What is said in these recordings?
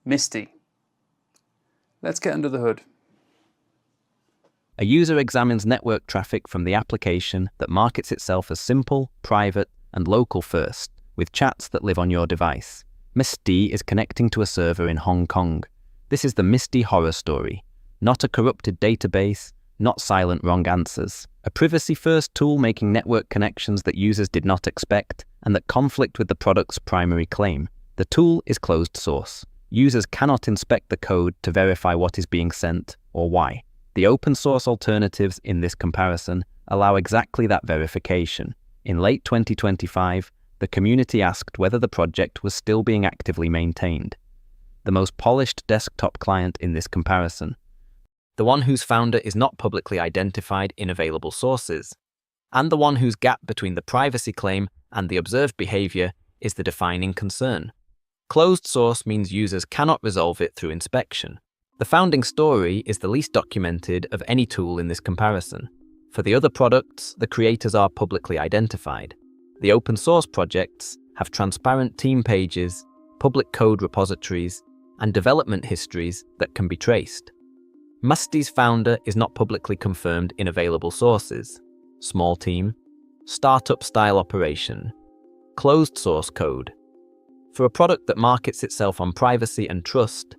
Msty. Let's get under the hood. A user examines network traffic from the application that markets itself as simple, private, and local first, with chats that live on your device. Msty is connecting to a server in Hong Kong. This is the Msty horror story. Not a corrupted database, not silent wrong answers. A privacy-first tool making network connections that users did not expect and that conflict with the product's primary claim. The tool is closed source. Users cannot inspect the code to verify what is being sent or why. The open source alternatives in this comparison allow exactly that verification. In late 2025, the community asked whether the project was still being actively maintained. The most polished desktop client in this comparison. The one whose founder is not publicly identified in available sources. And the one whose gap between the privacy claim and the observed behavior is the defining concern. Closed source means users cannot resolve it through inspection. The founding story is the least documented of any tool in this comparison. For the other products, the creators are publicly identified. The open source projects have transparent team pages, public code repositories, and development histories that can be traced. Msty's founder is not publicly confirmed in available sources. Small team, startup-style operation, closed source code. For a product that markets itself on privacy and trust,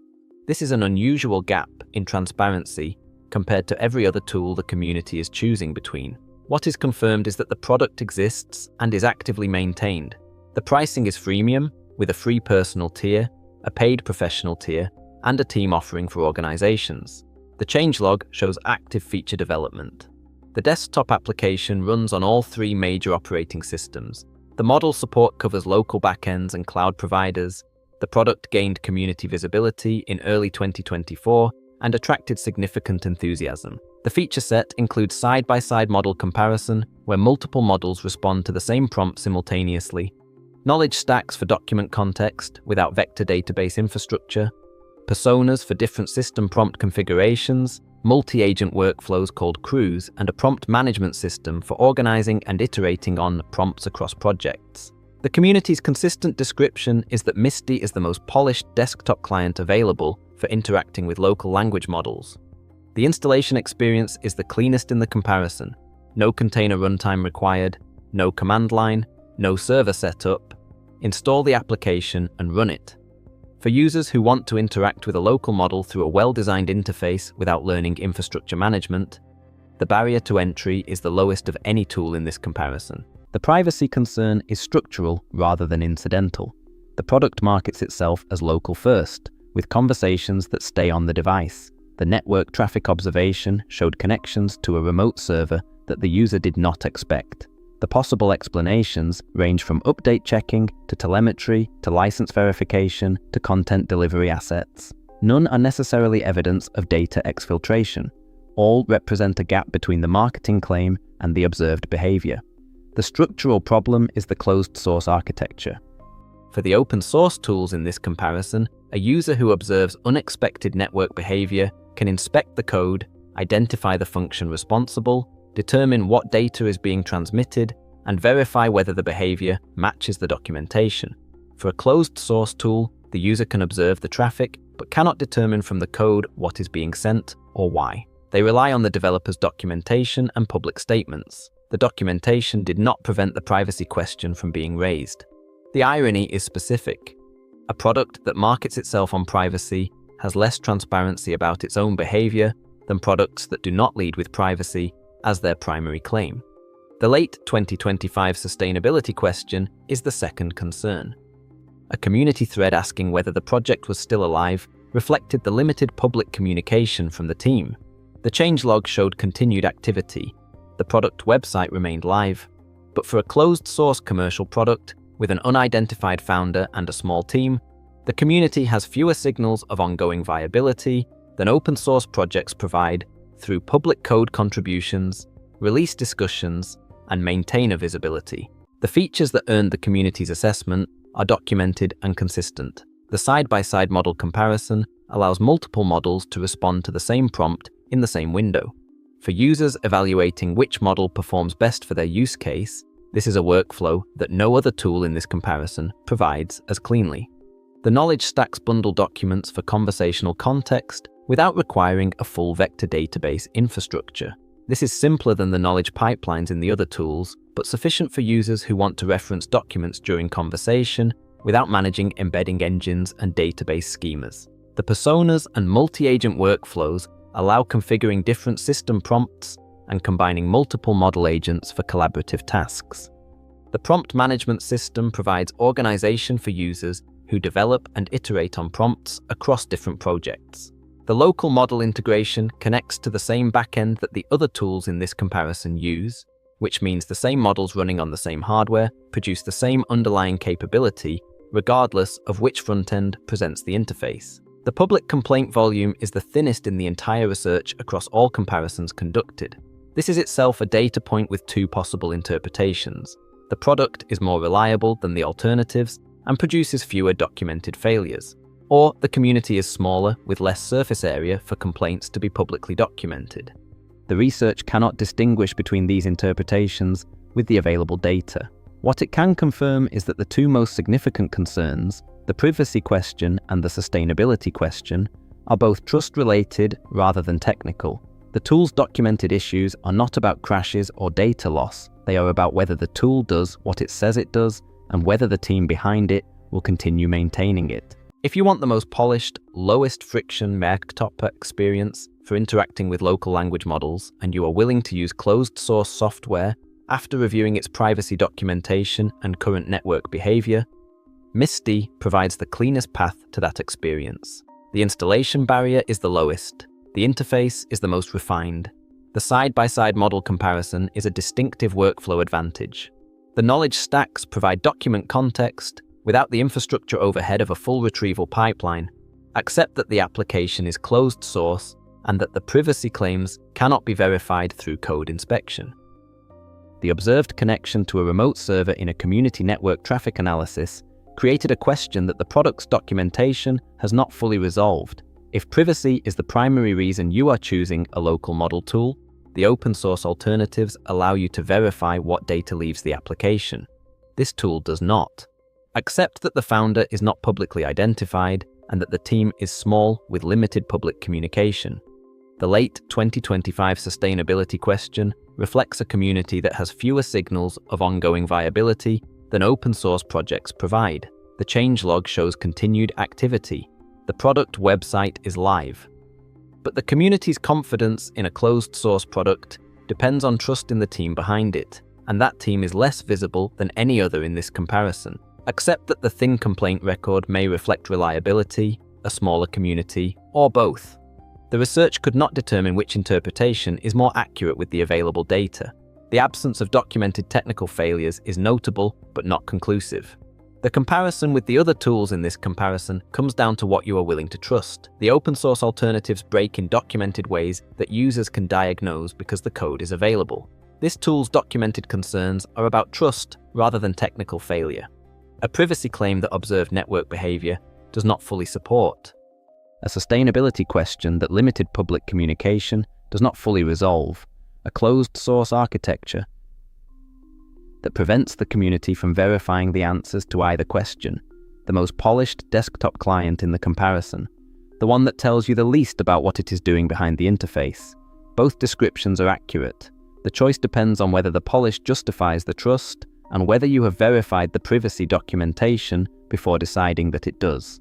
this is an unusual gap in transparency compared to every other tool the community is choosing between. What is confirmed is that the product exists and is actively maintained. The pricing is freemium, with a free personal tier, a paid professional tier, and a team offering for organizations. The changelog shows active feature development. The desktop application runs on all three major operating systems. The model support covers local backends and cloud providers. The product gained community visibility in early 2024 and attracted significant enthusiasm. The feature set includes side-by-side model comparison, where multiple models respond to the same prompt simultaneously, knowledge stacks for document context without vector database infrastructure, personas for different system prompt configurations, multi-agent workflows called crews, and a prompt management system for organizing and iterating on prompts across projects. The community's consistent description is that Msty is the most polished desktop client available for interacting with local language models. The installation experience is the cleanest in the comparison. No container runtime required, no command line, no server setup. Install the application and run it. For users who want to interact with a local model through a well-designed interface without learning infrastructure management, the barrier to entry is the lowest of any tool in this comparison. The privacy concern is structural rather than incidental. The product markets itself as local first, with conversations that stay on the device. The network traffic observation showed connections to a remote server that the user did not expect. The possible explanations range from update checking to telemetry to license verification to content delivery assets. None are necessarily evidence of data exfiltration. All represent a gap between the marketing claim and the observed behavior. The structural problem is the closed source architecture. For the open source tools in this comparison, a user who observes unexpected network behavior can inspect the code, identify the function responsible, determine what data is being transmitted, and verify whether the behavior matches the documentation. For a closed source tool, the user can observe the traffic, but cannot determine from the code what is being sent or why. They rely on the developer's documentation and public statements. The documentation did not prevent the privacy question from being raised. The irony is specific. A product that markets itself on privacy has less transparency about its own behavior than products that do not lead with privacy as their primary claim. The late 2025 sustainability question is the second concern. A community thread asking whether the project was still alive reflected the limited public communication from the team. The changelog showed continued activity. The product website remained live, but for a closed-source commercial product with an unidentified founder and a small team, the community has fewer signals of ongoing viability than open-source projects provide through public code contributions, release discussions, and maintainer visibility. The features that earned the community's assessment are documented and consistent. The side-by-side model comparison allows multiple models to respond to the same prompt in the same window. For users evaluating which model performs best for their use case, this is a workflow that no other tool in this comparison provides as cleanly. The knowledge stacks bundle documents for conversational context without requiring a full vector database infrastructure. This is simpler than the knowledge pipelines in the other tools, but sufficient for users who want to reference documents during conversation without managing embedding engines and database schemas. The personas and multi-agent workflows allow configuring different system prompts and combining multiple model agents for collaborative tasks. The prompt management system provides organization for users who develop and iterate on prompts across different projects. The local model integration connects to the same backend that the other tools in this comparison use, which means the same models running on the same hardware produce the same underlying capability, regardless of which frontend presents the interface. The public complaint volume is the thinnest in the entire research across all comparisons conducted. This is itself a data point with two possible interpretations. The product is more reliable than the alternatives and produces fewer documented failures. Or the community is smaller with less surface area for complaints to be publicly documented. The research cannot distinguish between these interpretations with the available data. What it can confirm is that the two most significant concerns, the privacy question and the sustainability question, are both trust-related rather than technical. The tool's documented issues are not about crashes or data loss. They are about whether the tool does what it says it does and whether the team behind it will continue maintaining it. If you want the most polished, lowest friction desktop experience for interacting with local language models, and you are willing to use closed source software after reviewing its privacy documentation and current network behavior, Msty provides the cleanest path to that experience. The installation barrier is the lowest. The interface is the most refined. The side-by-side model comparison is a distinctive workflow advantage. The knowledge stacks provide document context without the infrastructure overhead of a full retrieval pipeline, except that the application is closed source and that the privacy claims cannot be verified through code inspection. The observed connection to a remote server in a community network traffic analysis created a question that the product's documentation has not fully resolved. If privacy is the primary reason you are choosing a local model tool, the open source alternatives allow you to verify what data leaves the application. This tool does not. Accept that the founder is not publicly identified and that the team is small with limited public communication. The late 2025 sustainability question reflects a community that has fewer signals of ongoing viability than open source projects provide. The changelog shows continued activity. The product website is live. But the community's confidence in a closed source product depends on trust in the team behind it, and that team is less visible than any other in this comparison. Accept that the thin complaint record may reflect reliability, a smaller community, or both. The research could not determine which interpretation is more accurate with the available data. The absence of documented technical failures is notable but not conclusive. The comparison with the other tools in this comparison comes down to what you are willing to trust. The open source alternatives break in documented ways that users can diagnose because the code is available. This tool's documented concerns are about trust rather than technical failure. A privacy claim that observed network behavior does not fully support. A sustainability question that limited public communication does not fully resolve. A closed source architecture that prevents the community from verifying the answers to either question. The most polished desktop client in the comparison. The one that tells you the least about what it is doing behind the interface. Both descriptions are accurate. The choice depends on whether the polish justifies the trust and whether you have verified the privacy documentation before deciding that it does.